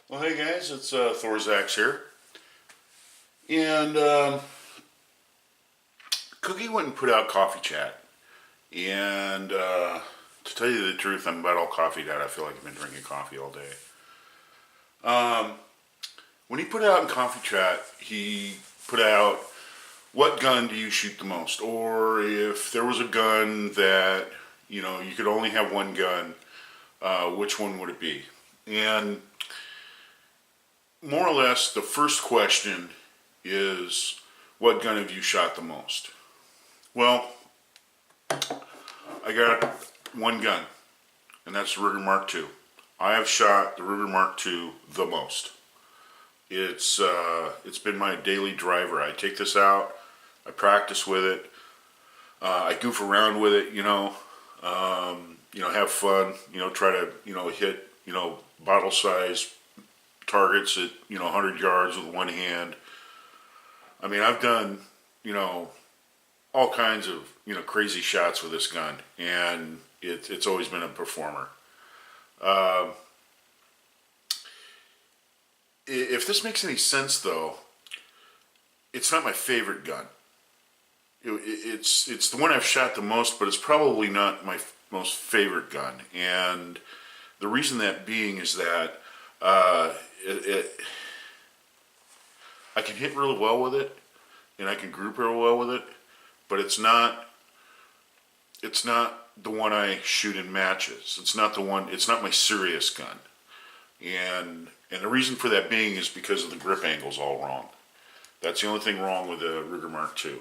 Well, hey guys, it's Thorzax here. And Cookie went and put out Coffee Chat. And to tell you the truth, I'm about all coffeeed out. I feel like I've been drinking coffee all day. When he put it out in Coffee Chat, he put out, what gun do you shoot the most? Or if there was a gun that, you could only have one gun, which one would it be? And more or less, the first question is, what gun have you shot the most? Well, I got one gun, and that's the Ruger Mark II. I have shot the Ruger Mark II the most. It's been my daily driver. I take this out, I practice with it, I goof around with it, have fun, try to, hit, bottle size targets at 100 yards with one hand. I mean, I've done all kinds of crazy shots with this gun, and it's always been a performer. If this makes any sense, though, it's not my favorite gun. It's the one I've shot the most, but it's probably not my most favorite gun. And the reason that being is that I can hit really well with it, and I can group real well with it, but it's not the one I shoot in matches. It's not my serious gun. And the reason for that being is because of the grip angles all wrong. That's the only thing wrong with the Ruger Mark II,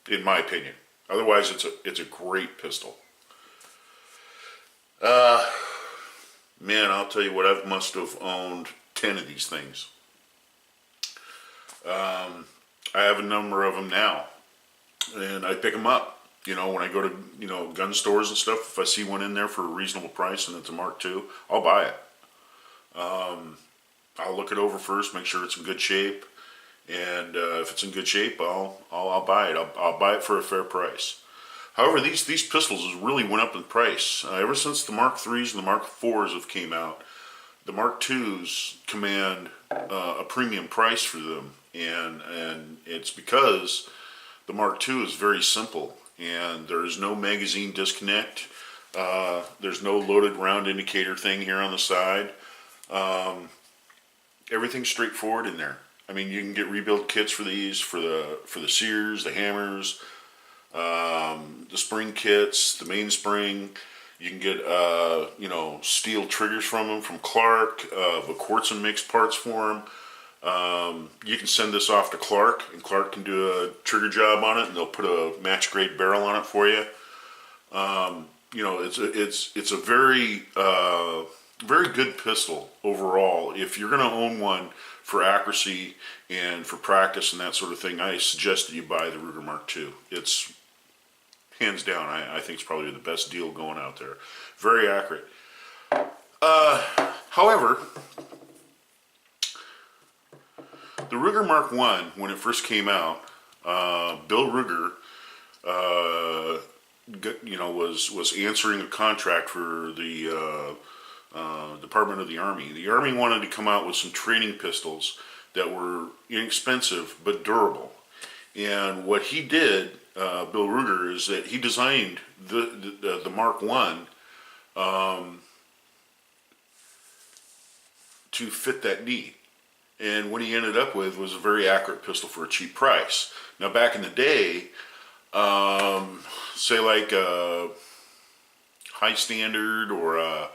in my opinion. Otherwise, it's a great pistol. Man, I'll tell you what, I must have owned 10 of these things. I have a number of them now, and I pick them up. When I go to gun stores and stuff, if I see one in there for a reasonable price and it's a Mark II, I'll buy it. I'll look it over first, make sure it's in good shape, and if it's in good shape, I'll buy it. I'll buy it for a fair price. However, these pistols really went up in price ever since the Mark IIIs and the Mark IVs have came out. The Mark IIs command a premium price for them, and it's because the Mark II is very simple, and there's no magazine disconnect. There's no loaded round indicator thing here on the side. Everything's straightforward in there. I mean, you can get rebuild kits for these, for the sears, the hammers, the spring kits, the mainspring. You can get steel triggers from them from Clark, the quartz and mixed parts for them. You can send this off to Clark, and Clark can do a trigger job on it, and they'll put a match grade barrel on it for you. It's a very very good pistol overall. If you're going to own one for accuracy and for practice and that sort of thing, I suggest that you buy the Ruger Mark II. It's hands down, I think it's probably the best deal going out there. Very accurate. However, the Ruger Mark I, when it first came out, Bill Ruger, was answering a contract for the Department of the Army. The Army wanted to come out with some training pistols that were inexpensive but durable. And what he did, Bill Ruger, is that he designed the Mark I to fit that need. And what he ended up with was a very accurate pistol for a cheap price. Now, back in the day, say like a High Standard or a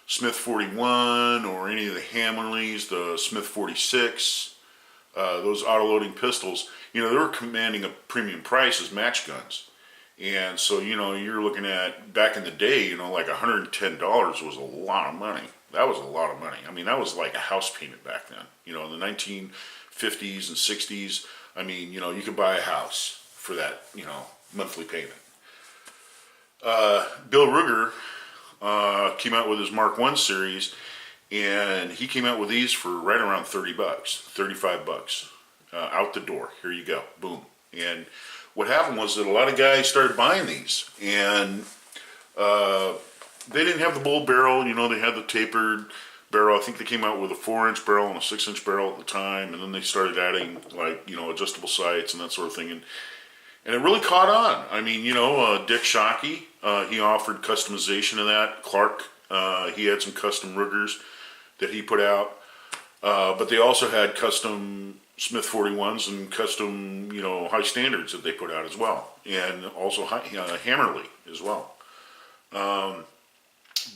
Smith 41 or any of the Hammerleys, the Smith 46, those auto-loading pistols, they were commanding a premium price as match guns. And so, you're looking at, back in the day, like $110 was a lot of money. That was a lot of money. I mean, that was like a house payment back then. In the 1950s and 60s, I mean, you could buy a house for that, monthly payment. Bill Ruger came out with his Mark I series, and he came out with these for right around $30, $35. Out the door. Here you go. Boom. And what happened was that a lot of guys started buying these, and they didn't have the bull barrel. They had the tapered barrel. I think they came out with a 4-inch barrel and a 6-inch barrel at the time, and then they started adding, like, you know, adjustable sights and that sort of thing, and it really caught on. I mean, you know, Dick Shockey, he offered customization of that. Clark, he had some custom Rugers that he put out, but they also had custom Smith 41s and custom, you know, high standards that they put out as well, and also Hammerly as well.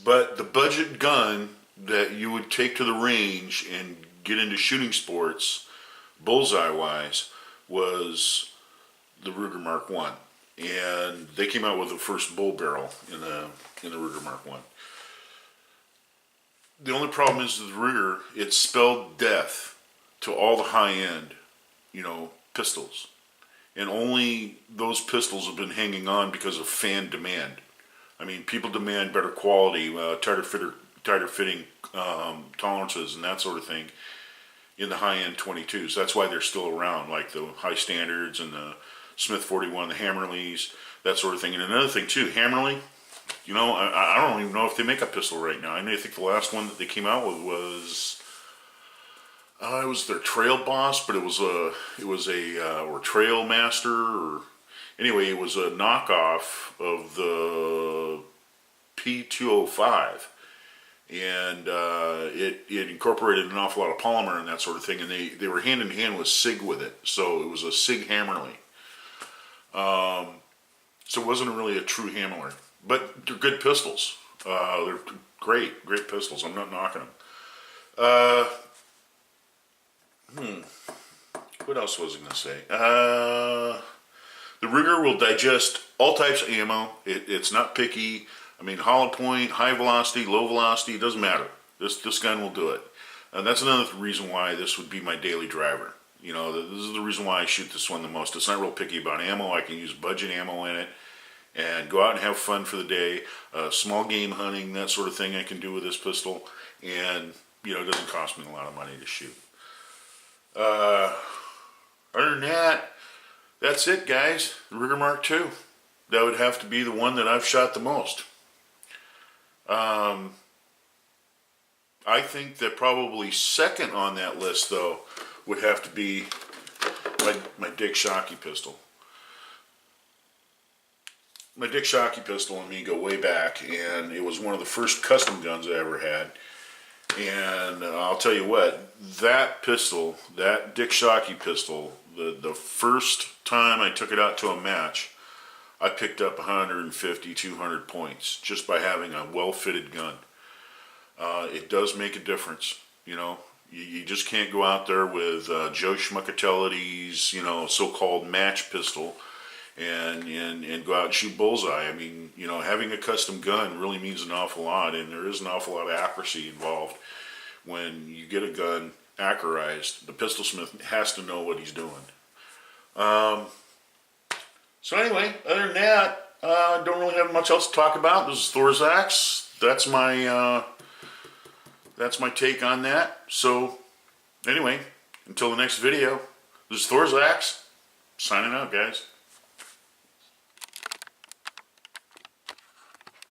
But the budget gun that you would take to the range and get into shooting sports, bullseye-wise, was the Ruger Mark 1. And they came out with the first bull barrel in the Ruger Mark 1. The only problem is the Ruger, it spelled death to all the high-end, you know, pistols. And only those pistols have been hanging on because of fan demand. I mean, people demand better quality, tighter fitting tolerances and that sort of thing in the high-end 22s. That's why they're still around, like the high standards and the Smith 41, the Hammerleys, that sort of thing. And another thing too, Hammerly, you know, I don't even know if they make a pistol right now. I think the last one that they came out with was it was their Trail Boss, but it was a or Trail Master, or anyway, it was a knockoff of the P205, and it incorporated an awful lot of polymer and that sort of thing, and they were hand in hand with SIG with it, so it was a SIG Hammerly. So it wasn't really a true Hammerly, but they're good pistols. They're great pistols. I'm not knocking them. What else was I going to say? The Ruger will digest all types of ammo. It's not picky. I mean, hollow point, high velocity, low velocity, it doesn't matter. This gun will do it. And that's another reason why this would be my daily driver. You know, this is the reason why I shoot this one the most. It's not real picky about ammo. I can use budget ammo in it and go out and have fun for the day. Small game hunting, that sort of thing I can do with this pistol. And, you know, it doesn't cost me a lot of money to shoot. Other than that, that's it, guys. The Ruger Mark II. That would have to be the one that I've shot the most. I think that probably second on that list, though, would have to be my Dick Shockey pistol. My Dick Shockey pistol and me go way back, and it was one of the first custom guns I ever had. And I'll tell you what, that pistol, that Dick Shockey pistol, the first time I took it out to a match, I picked up 150, 200 points just by having a well-fitted gun. It does make a difference, you know. You just can't go out there with Joe Schmuckatellity's, you know, so-called match pistol and go out and shoot bullseye. I mean, you know, having a custom gun really means an awful lot, and there is an awful lot of accuracy involved. When you get a gun accurized, the pistol smith has to know what he's doing. So anyway, other than that, don't really have much else to talk about. This is Thor's Axe. That's my take on that. So anyway, until the next video, this is Thor's Axe, signing out, guys.